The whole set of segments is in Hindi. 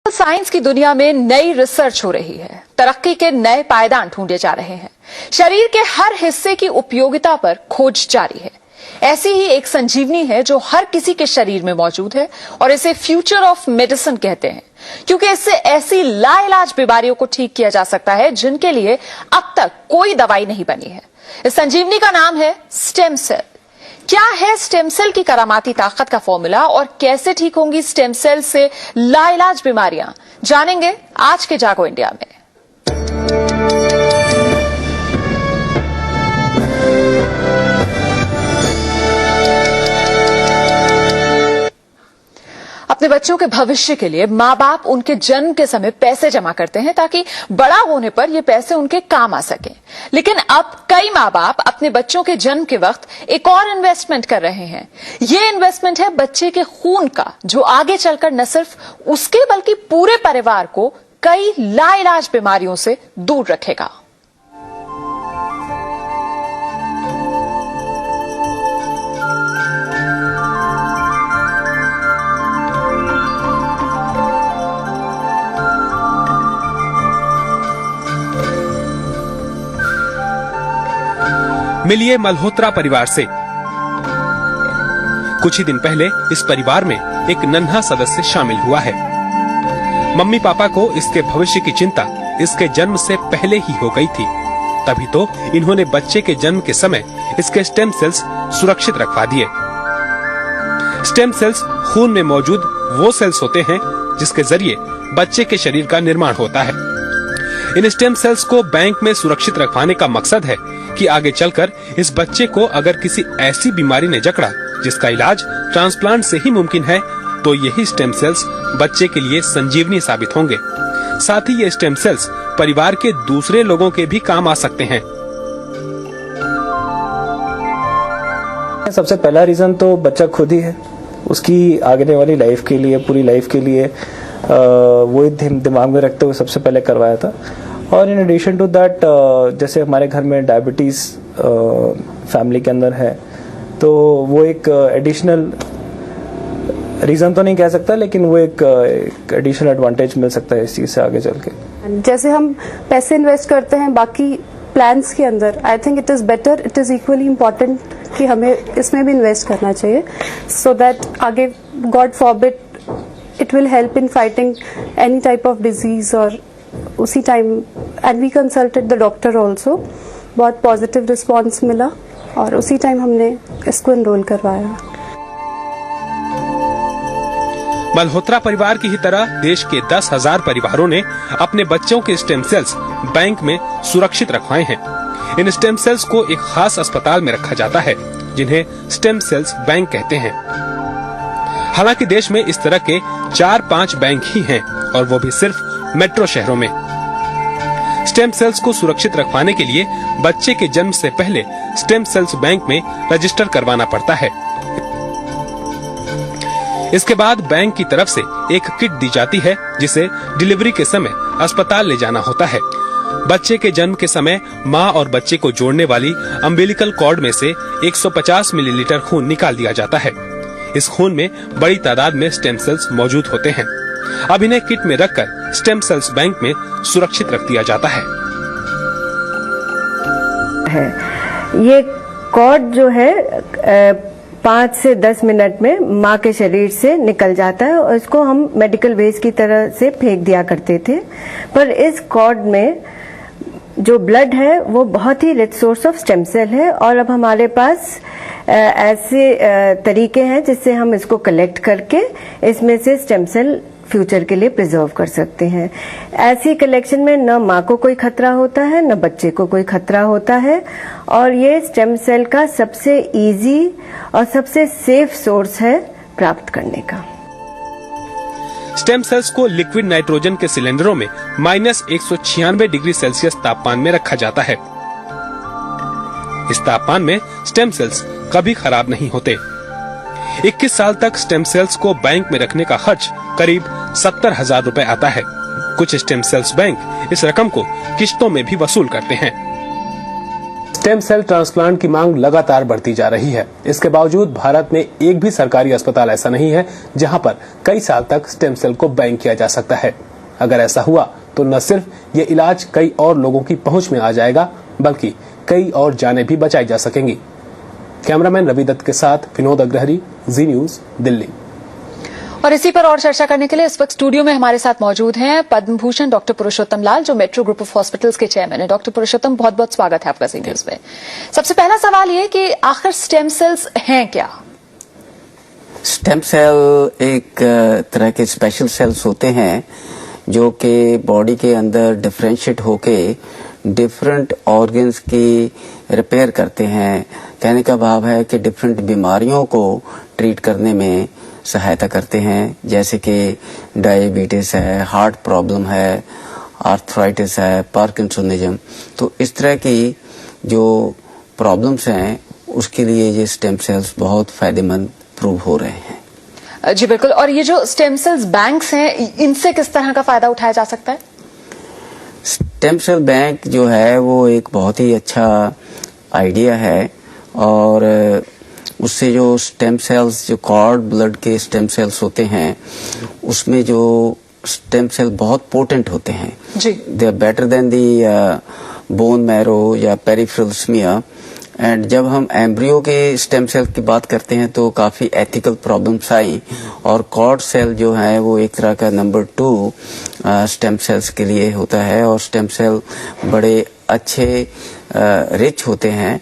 साइंस की दुनिया में नई रिसर्च हो रही है, तरक्की के नए पायदान ढूंढे जा रहे हैं। शरीर के हर हिस्से की उपयोगिता पर खोज जारी है। ऐसी ही एक संजीवनी है जो हर किसी के शरीर में मौजूद है और इसे फ्यूचर ऑफ मेडिसिन कहते हैं, क्योंकि इससे ऐसी लाइलाज बीमारियों को ठीक किया जा सकता है जिनके लिए अब तक कोई दवाई नहीं बनी है। इस संजीवनी का नाम है स्टेम सेल। क्या है स्टेम सेल की करामाती ताकत का फॉर्मूला और कैसे ठीक होंगी स्टेम सेल से लाइलाज बीमारियां, जानेंगे आज के जागो इंडिया में। अपने बच्चों के भविष्य के लिए माँ बाप उनके जन्म के समय पैसे जमा करते हैं ताकि बड़ा होने पर ये पैसे उनके काम आ सके। लेकिन अब कई माँ बाप अपने बच्चों के जन्म के वक्त एक और इन्वेस्टमेंट कर रहे हैं। ये इन्वेस्टमेंट है बच्चे के खून का, जो आगे चलकर न सिर्फ उसके बल्कि पूरे परिवार को कई लाइलाज बीमारियों से दूर रखेगा। मिलिए मल्होत्रा परिवार से। कुछ ही दिन पहले इस परिवार में एक नन्हा सदस्य शामिल हुआ है। मम्मी पापा को इसके भविष्य की चिंता इसके जन्म से पहले ही हो गई थी, तभी तो इन्होंने बच्चे के जन्म के समय इसके स्टेम सेल्स सुरक्षित रखवा दिए। स्टेम सेल्स खून में मौजूद वो सेल्स होते हैं जिसके जरिए बच्चे के शरीर का निर्माण होता है। इन स्टेम सेल्स को बैंक में सुरक्षित रखवाने का मकसद है कि आगे चलकर इस बच्चे को अगर किसी ऐसी बीमारी ने जकड़ा जिसका इलाज ट्रांसप्लांट से ही मुमकिन है, तो यही स्टेम सेल्स बच्चे के लिए संजीवनी साबित होंगे। साथ ही ये स्टेम सेल्स परिवार के दूसरे लोगों के भी काम आ सकते हैं। सबसे पहला रीजन तो बच्चा खुद ही है, उसकी आगे वाली लाइफ के लिए, पूरी लाइफ के लिए वो दिमाग में रखते हुए सबसे पहले करवाया था। और इन एडिशन टू दैट, जैसे हमारे घर में डायबिटीज फैमिली के अंदर है, तो वो एक एडिशनल रीजन तो नहीं कह सकता, लेकिन वो एक एडिशनल एडवांटेज मिल सकता है इस चीज से आगे चल के। जैसे हम पैसे इन्वेस्ट करते हैं बाकी प्लान्स के अंदर, I think it is better, it is equally important कि हमें इसमें भी इन्वेस्ट करना चाहिए, सो दैट आगे God forbid it will help in fighting any type of disease. और उसी time and we consulted the doctor also, बहुत पॉजिटिव रिस्पॉन्स मिला और उसी टाइम हमने इसको एनरोल करवाया। मल्होत्रा परिवार की ही तरह देश के 10,000 परिवारों ने अपने बच्चों के स्टेम सेल्स बैंक में सुरक्षित रखवाए हैं। इन स्टेम सेल्स को एक खास अस्पताल में रखा जाता है, जिन्हें स्टेम सेल्स बैंक कहते हैं। हालांकि देश में इस तरह के 4-5 बैंक ही हैं, और वो भी सिर्फ मेट्रो शहरों में। स्टेम सेल्स को सुरक्षित रखवाने के लिए बच्चे के जन्म से पहले स्टेम सेल्स बैंक में रजिस्टर करवाना पड़ता है। इसके बाद बैंक की तरफ से एक किट दी जाती है, जिसे डिलीवरी के समय अस्पताल ले जाना होता है। बच्चे के जन्म के समय माँ और बच्चे को जोड़ने वाली अम्बिलिकल कॉर्ड में से 150 मिलीलीटर खून निकाल दिया जाता है। इस खून में बड़ी तादाद में स्टेम सेल्स मौजूद होते हैं। अब इन्हें किट में रखकर स्टेम सेल्स बैंक में सुरक्षित रख दिया जाता है। ये कॉर्ड जो है 5 से 10 मिनट में माँ के शरीर से निकल जाता है और इसको हम मेडिकल वेस्ट की तरह से फेंक दिया करते थे। पर इस कॉर्ड में जो ब्लड है वो बहुत ही rich source of stem cell है, और अब हमारे पास ऐसे तरीके हैं जिससे हम इसको कलेक्ट करके इसमें से स्टेम सेल फ्यूचर के लिए प्रिजर्व कर सकते हैं। ऐसी कलेक्शन में न माँ को कोई खतरा होता है, न बच्चे को कोई खतरा होता है, और ये स्टेम सेल का सबसे इजी और सबसे सेफ सोर्स है प्राप्त करने का। स्टेम सेल्स को लिक्विड नाइट्रोजन के सिलेंडरों में -196 डिग्री सेल्सियस तापमान में रखा जाता है। इस तापमान में स्टेम सेल्स कभी खराब नहीं होते। 21 साल तक स्टेम सेल्स को बैंक में रखने का खर्च करीब 70,000 रुपए आता है। कुछ स्टेम सेल्स बैंक इस रकम को किश्तों में भी वसूल करते हैं। स्टेम सेल ट्रांसप्लांट की मांग लगातार बढ़ती जा रही है। इसके बावजूद भारत में एक भी सरकारी अस्पताल ऐसा नहीं है जहां पर कई साल तक स्टेम सेल को बैंक किया जा सकता है। अगर ऐसा हुआ तो न सिर्फ ये इलाज कई और लोगों की पहुंच में आ जाएगा, बल्कि कई और जानें भी बचाई जा सकेंगी। कैमरामैन रवि दत्त के साथ विनोद अग्रहरी, जी न्यूज, दिल्ली। और इसी पर और चर्चा करने के लिए इस वक्त स्टूडियो में हमारे साथ मौजूद हैं पद्म भूषण डॉक्टर पुरुषोत्तम लाल, जो मेट्रो ग्रुप ऑफ हॉस्पिटल्स के चेयरमैन है। डॉक्टर पुरुषोत्तम, बहुत बहुत स्वागत है आपका जी न्यूज में। सबसे पहला सवाल ये कि आखिर स्टेम सेल्स हैं क्या? स्टेम सेल एक तरह के स्पेशल सेल्स होते हैं जो कि बॉडी के अंदर डिफरेंशिएट होके डिफरेंट ऑर्गन्स की रिपेयर करते हैं। कहने का भाव है कि डिफरेंट बीमारियों को ट्रीट करने में सहायता करते हैं, जैसे कि डायबिटीज है, हार्ट प्रॉब्लम है, आर्थराइटिस है, पार्किंसोनिज्म। तो इस तरह की जो प्रॉब्लम्स हैं उसके लिए ये स्टेम सेल्स बहुत फायदेमंद प्रूव हो रहे हैं। जी बिल्कुल। और ये जो स्टेम सेल्स बैंक्स हैं, इनसे किस तरह का फायदा उठाया जा सकता है? स्टेम सेल बैंक जो है वो एक बहुत ही अच्छा आइडिया है, और उससे जो स्टेम सेल्स, जो कॉर्ड ब्लड के स्टेम सेल्स होते हैं, उसमें जो स्टेम सेल बहुत पोटेंट होते हैं जी। They are better than the bone marrow या पेरिफेरल स्मीयर। एंड जब हम एम्ब्रियो के स्टेम सेल की बात करते हैं तो काफी एथिकल प्रॉब्लम्स आई, और कॉर्ड सेल जो है वो एक तरह का नंबर 2 स्टेम सेल्स के लिए होता है, और स्टेम सेल बड़े अच्छे रिच होते हैं।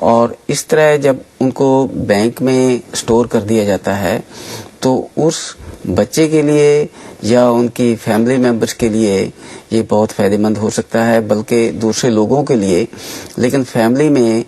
और इस तरह जब उनको बैंक में स्टोर कर दिया जाता है तो उस बच्चे के लिए या उनकी फैमिली मेंबर्स के लिए ये बहुत फायदेमंद हो सकता है, बल्कि दूसरे लोगों के लिए। लेकिन फैमिली में